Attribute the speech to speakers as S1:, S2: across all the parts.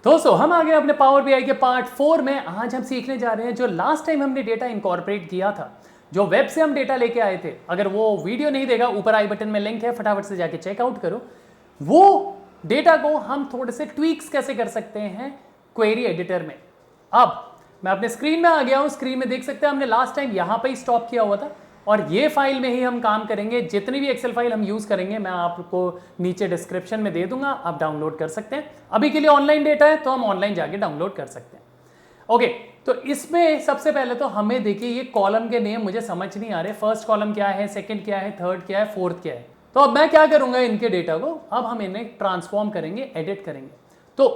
S1: दोस्तों हम आ गए अपने पावर बीआई के पार्ट 4 में। आज हम सीखने जा रहे हैं जो लास्ट टाइम हमने डेटा इनकॉर्पोरेट किया था, जो वेब से हम डेटा लेके आए थे। अगर वो वीडियो नहीं देगा, ऊपर आई बटन में लिंक है, फटाफट से जाके चेकआउट करो। वो डेटा को हम थोड़े से ट्वीक्स कैसे कर सकते हैं क्वेरी एडिटर में। अब मैं अपने स्क्रीन में आ गया हूं। स्क्रीन में देख सकते हैं हमने लास्ट टाइम यहां पर ही स्टॉप किया हुआ था और ये फाइल में ही हम काम करेंगे। जितनी भी एक्सेल फाइल हम यूज करेंगे मैं आपको नीचे डिस्क्रिप्शन में दे दूंगा, आप डाउनलोड कर सकते हैं। अभी के लिए ऑनलाइन डेटा है तो हम ऑनलाइन जाके डाउनलोड कर सकते हैं। ओके, तो इसमें सबसे पहले तो हमें देखिए ये कॉलम के नेम मुझे समझ नहीं आ रहे। फर्स्ट कॉलम क्या है, सेकंड क्या है, थर्ड क्या है, फोर्थ क्या है। तो अब मैं क्या करूंगा, इनके डेटा को अब हम इन्हें ट्रांसफॉर्म करेंगे, एडिट करेंगे। तो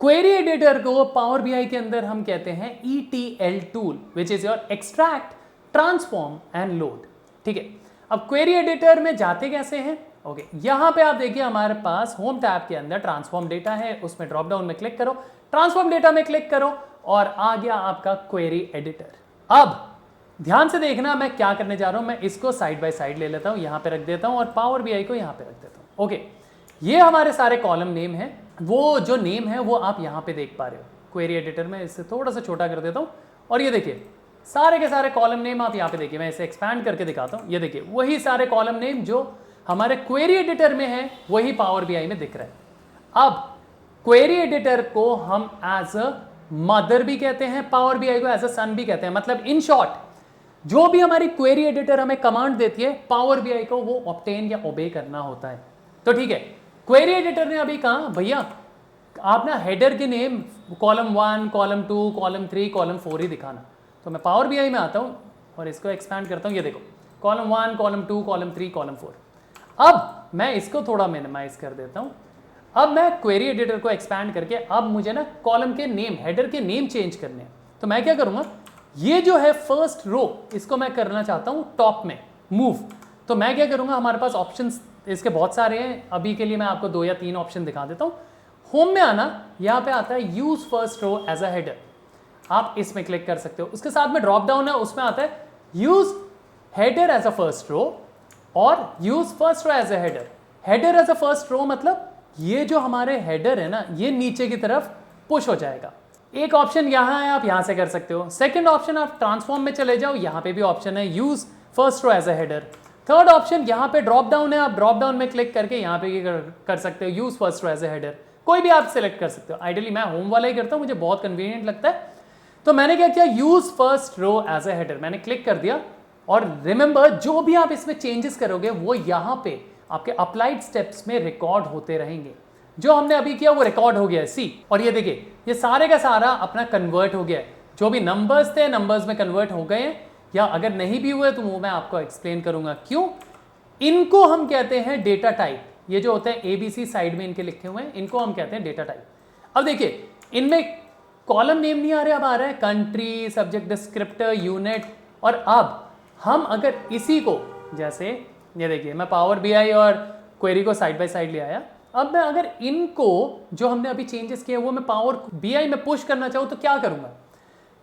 S1: क्वेरी एडिटर को पावर बीआई के अंदर हम कहते हैं ETL tool, which is your extract, transform and load. ठीक है, अब क्वेरी एडिटर में जाते कैसे हैं। ओके, यहां पे आप देखिए हमारे पास होम टैब के अंदर ट्रांसफॉर्म डेटा है, उसमें ड्रॉप डाउन में क्लिक करो, ट्रांसफॉर्म डेटा में क्लिक करो और आ गया आपका क्वेरी एडिटर। अब ध्यान से देखना मैं क्या करने जा रहा हूं। मैं इसको साइड बाय साइड ले लेता हूं, यहां पे रख देता हूं और पावर बीआई को यहां पे रख देता हूं। ओके, ये हमारे सारे कॉलम नेम है। वो जो नेम है वो आप यहां पे देख पा रहे हो क्वेरी एडिटर में। इससे थोड़ा सा छोटा कर देता हूं और ये देखिए सारे के सारे कॉलम नेम आप यहाँ पे देखिए। मैं इसे एक्सपैंड करके दिखाता हूँ। ये देखिए वही सारे कॉलम नेम जो हमारे क्वेरी एडिटर में है वही पावर बीआई में दिख रहा है। अब क्वेरी एडिटर को हम एज अ मदर भी कहते हैं, पावर बीआई को एज अ सन भी कहते हैं। मतलब इन शॉर्ट जो भी हमारी क्वेरी एडिटर हमें कमांड देती है, पावर बीआई को वो ऑब्टेन या ओबे करना होता है। तो ठीक है, क्वेरी एडिटर ने अभी कहा भैया आप ना हेडर के name column 1, column 2, column 3, column 4 ही दिखाना। तो मैं पावर बीआई में आता हूँ और इसको एक्सपैंड करता हूँ। ये देखो कॉलम 1, कॉलम 2, कॉलम 3, कॉलम 4। अब मैं इसको थोड़ा मिनिमाइज कर देता हूँ। अब मैं क्वेरी एडिटर को एक्सपैंड करके अब मुझे ना कॉलम के नेम, हेडर के नेम चेंज करने हैं। तो मैं क्या करूँगा, ये जो है फर्स्ट रो इसको मैं करना चाहता हूँ टॉप में मूव। तो मैं क्या करूँगा, हमारे पास ऑप्शन इसके बहुत सारे हैं। अभी के लिए मैं आपको 2 या 3 ऑप्शन दिखा देता हूँ। होम में आना, यहाँ पे आता है use first row as a header, आप इसमें क्लिक कर सकते हो। उसके साथ में ड्रॉप डाउन है, उसमें आता है use header as a first row और use first row as a header. Header as a first row मतलब ये जो हमारे हेडर है ना, ये नीचे की तरफ पुश हो जाएगा। एक ऑप्शन यहाँ है, आप यहाँ से कर सकते हो। सेकंड ऑप्शन आप ट्रांसफॉर्म में चले जाओ, यहाँ पे भी ऑप्शन है use first row as a header. Third option यहाँ पे ड्रॉप डाउन है, आप ड्रॉप डाउन में क्लिक करके यहाँ पे कर सकते हो use first row as a header. कोई भी आप सिलेक्ट कर सकते हो। आइडियली मैं होम वाला ही करता हूँ, मुझे बहुत कन्वीनियंट लगता है। तो मैंने क्या किया, use first row as a header मैंने क्लिक कर दिया। और रिमेंबर जो भी आप इसमें चेंजेस करोगे वो यहां पे आपके अप्लाइड स्टेप्स में रिकॉर्ड होते रहेंगे। जो हमने अभी किया वो रिकॉर्ड हो गया है, सी। और ये देखिए ये सारे का सारा अपना कन्वर्ट हो गया है। जो भी नंबर्स थे नंबर्स में कन्वर्ट हो गए हैं, या अगर नहीं भी हुए तो वो मैं आपको एक्सप्लेन करूंगा क्यों। इनको हम कहते हैं डेटा टाइप। ये जो होते हैं ABC साइड में इनके लिखे हुए हैं, इनको हम कहते हैं डेटा टाइप। अब देखिए इनमें कॉलम नेम नहीं आ रहे, अब आ रहा है कंट्री, सब्जेक्ट डिस्क्रिप्टर, यूनिट। और अब हम अगर इसी को, जैसे ये देखिए मैं पावर बीआई और क्वेरी को साइड बाय साइड ले आया। अब मैं अगर इनको जो हमने अभी चेंजेस किए वो मैं पावर बीआई में पुश करना चाहूँ तो क्या करूँगा।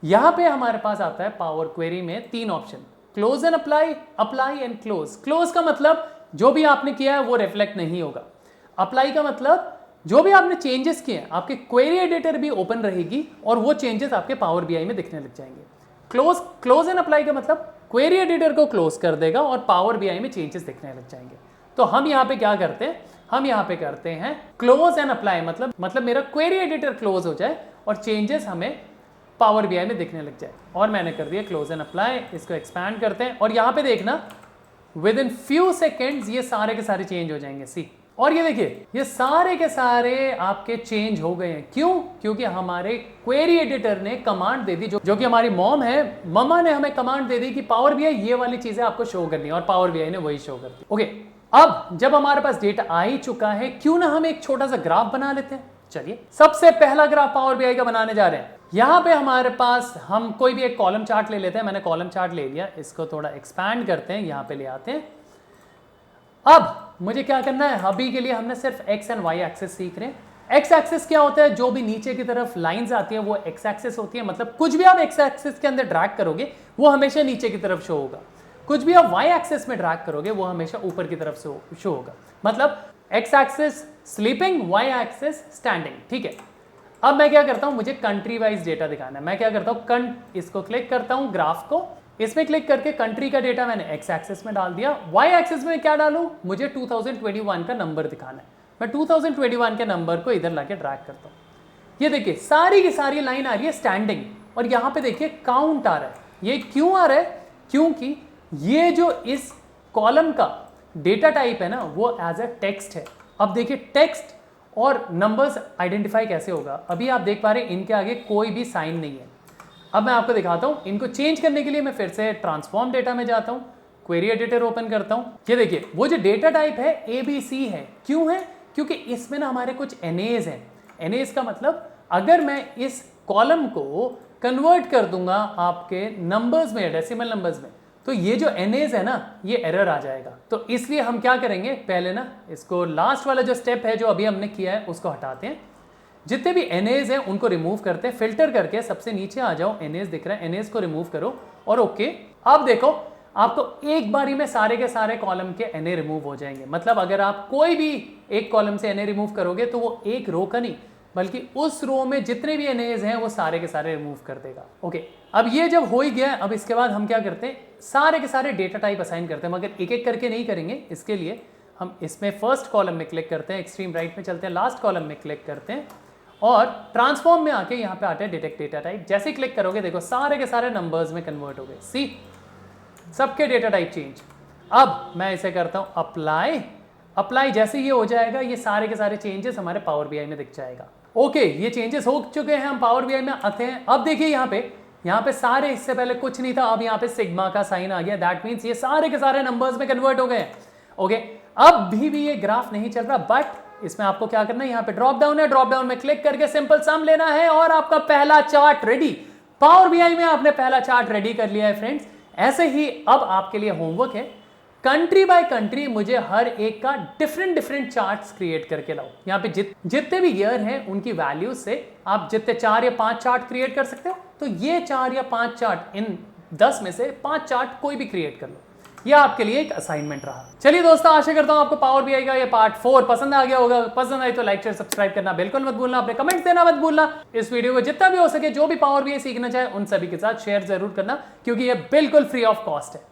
S1: यहाँ पे हमारे पास आता है पावर क्वेरी में 3 option, close and apply, apply and close. Close का मतलब जो भी आपने किया है वो रिफ्लेक्ट नहीं होगा। अप्लाई का मतलब जो भी आपने चेंजेस किए हैं आपके क्वेरी एडिटर भी ओपन रहेगी और वो चेंजेस आपके पावर बीआई में दिखने लग जाएंगे। क्लोज एंड अप्लाई का मतलब क्वेरी एडिटर को क्लोज कर देगा और पावर बीआई में चेंजेस दिखने लग जाएंगे। तो हम यहाँ पे क्या करते हैं, हम यहाँ पे करते हैं क्लोज एंड अप्लाई। मतलब मेरा क्वेरी एडिटर क्लोज हो जाए और चेंजेस हमें पावर बीआई में दिखने लग जाए। और मैंने कर दिया क्लोज एंड अप्लाई। इसको एक्सपैंड करते हैं और यहाँ पे देखना विद इन फ्यू सेकेंड्स ये सारे के सारे चेंज हो जाएंगे, सी। और ये देखिए ये सारे के सारे आपके चेंज हो गए हैं। क्यों? क्योंकि हमारे क्वेरी एडिटर ने कमांड दे दी, जो कि हमारी मॉम है, मम्मा ने हमें कमांड दे दी कि पावर बीआई ये वाली चीजें आपको शो करनी है, और पावर बीआई ने वही शो कर दी। ओके, अब जब हमारे पास डेटा आ ही चुका है, क्यों ना हम एक छोटा सा ग्राफ बना लेते हैं। चलिए सबसे पहला ग्राफ पावर बीआई का बनाने जा रहे हैं। यहाँ पे हमारे पास हम कोई भी एक कॉलम चार्ट ले लेते हैं। मैंने कॉलम चार्ट ले लिया, इसको थोड़ा एक्सपैंड करते हैं, यहाँ पे ले आते हैं। अब मुझे क्या करना है, अभी के लिए हमने सिर्फ एक्स एंड वाई एक्सिस सीख रहे हैं। एक्स एक्सिस क्या होता है, जो भी नीचे की तरफ लाइंस आती है वो एक्स एक्सिस होती है। मतलब कुछ भी आप एक्स एक्सिस के अंदर ड्रैग करोगे वो हमेशा नीचे की तरफ शो होगा। कुछ भी आप वाई एक्सिस में ड्रैग करोगे वो हमेशा ऊपर की तरफ से शो होगा। मतलब X axis sleeping, Y axis standing. ठीक है, अब मैं क्या करता हूं, मुझे कंट्री वाइज डेटा दिखाना है। मैं क्या करता हूं, इसको क्लिक करता हूं, ग्राफ को, इसमें क्लिक करके कंट्री का डेटा मैंने एक्स एक्सिस में डाल दिया। वाई एक्सिस में क्या डालूं, मुझे 2021 का नंबर दिखाना है। मैं 2021 के नंबर को इधर लाके ड्रैग करता हूं। ये देखिए सारी की सारी लाइन आ रही है स्टैंडिंग, और यहां पे देखिए काउंट आ रहा है। ये क्यों आ रहा है, क्योंकि ये जो इस कॉलम का डेटा टाइप है ना, वो एज अ टेक्स्ट है। अब देखिए टेक्स्ट और नंबर्स आइडेंटिफाई कैसे होगा। अभी आप देख पा रहे हैं इनके आगे कोई भी साइन नहीं है। अब मैं आपको दिखाता हूं, इनको चेंज करने के लिए मैं फिर से ट्रांसफॉर्म डेटा में जाता हूं, क्वेरी एडिटर ओपन करता हूं। ये देखिए वो जो डेटा टाइप है ABC है। क्यों है, क्योंकि इसमें ना हमारे कुछ NAs हैं। NAs का मतलब अगर मैं इस कॉलम को कन्वर्ट कर दूंगा आपके नंबर्स में, डेसिमल नंबर्स में, तो ये जो NAs है ना, ये एरर आ जाएगा। तो इसलिए हम क्या करेंगे, पहले ना इसको लास्ट वाला जो स्टेप है जो अभी हमने किया है उसको हटाते हैं। जितने भी NAs हैं उनको रिमूव करते हैं, फिल्टर करके सबसे नीचे आ जाओ, NAs दिख रहा है, NAs को रिमूव करो और ओके। अब देखो आपको एक बारी में सारे के सारे कॉलम के NA रिमूव हो जाएंगे। मतलब अगर आप कोई भी एक कॉलम से NA रिमूव करोगे तो वो एक रो का नहीं बल्कि उस रो में जितने भी NAs हैं वो सारे के सारे रिमूव कर देगा। ओके, अब ये जब हो ही गया, अब इसके बाद हम क्या करते हैं, सारे के सारे डेटा टाइप असाइन करते हैं, मगर एक एक करके नहीं करेंगे। इसके लिए हम इसमें फर्स्ट कॉलम में क्लिक करते हैं, एक्सट्रीम राइट में चलते हैं, लास्ट कॉलम में क्लिक करते हैं और ट्रांसफॉर्म में आके यहाँ पे आते हैं डिटेक्ट डेटा टाइप। जैसे ही क्लिक करोगे देखो सारे के सारे नंबर्स में कन्वर्ट हो गए। सी, सबके डेटा टाइप चेंज। अब मैं इसे करता हूँ अप्लाई। अप्लाई जैसे ये हो जाएगा, ये सारे के सारे चेंजेस हमारे पावर बीआई में दिख जाएगा। ओके, ये चेंजेस हो चुके हैं, हम पावर बीआई में आते हैं। अब देखिए यहाँ पे सारे, इससे पहले कुछ नहीं था, अब यहाँ पे सिग्मा का साइन आ गया। दैट मीन्स ये सारे के सारे नंबर्स में कन्वर्ट हो गए। ओके, अब भी ये ग्राफ नहीं चल रहा, बट इसमें आपको क्या करना है, यहाँ पे ड्रॉप डाउन है, ड्रॉप डाउन में क्लिक करके सिंपल सम लेना है और आपका पहला चार्ट रेडी। पावर बीआई में आपने पहला चार्ट रेडी कर लिया है फ्रेंड्स। ऐसे ही अब आपके लिए होमवर्क है, कंट्री बाय कंट्री मुझे हर एक का डिफरेंट चार्ट्स क्रिएट करके लाओ। यहाँ पे जितने भी ईयर हैं उनकी वैल्यूज से आप जितने 4 या 5 चार्ट क्रिएट कर सकते हो, तो ये 4 या 5 चार्ट, इन 10 में से 5 चार्ट कोई भी क्रिएट कर लो। यह आपके लिए एक असाइनमेंट रहा। चलिए दोस्तों, आशा करता हूं आपको पावर बीआई का ये पार्ट 4 पसंद आ गया होगा। पसंद आए तो लाइक शेयर सब्सक्राइब करना बिल्कुल मत भूलना, अपने कमेंट्स देना मत भूलना। इस वीडियो को जितना भी हो सके, जो भी पावर बीआई सीखना चाहे उन सभी के साथ शेयर जरूर करना, क्योंकि ये बिल्कुल फ्री ऑफ कॉस्ट है।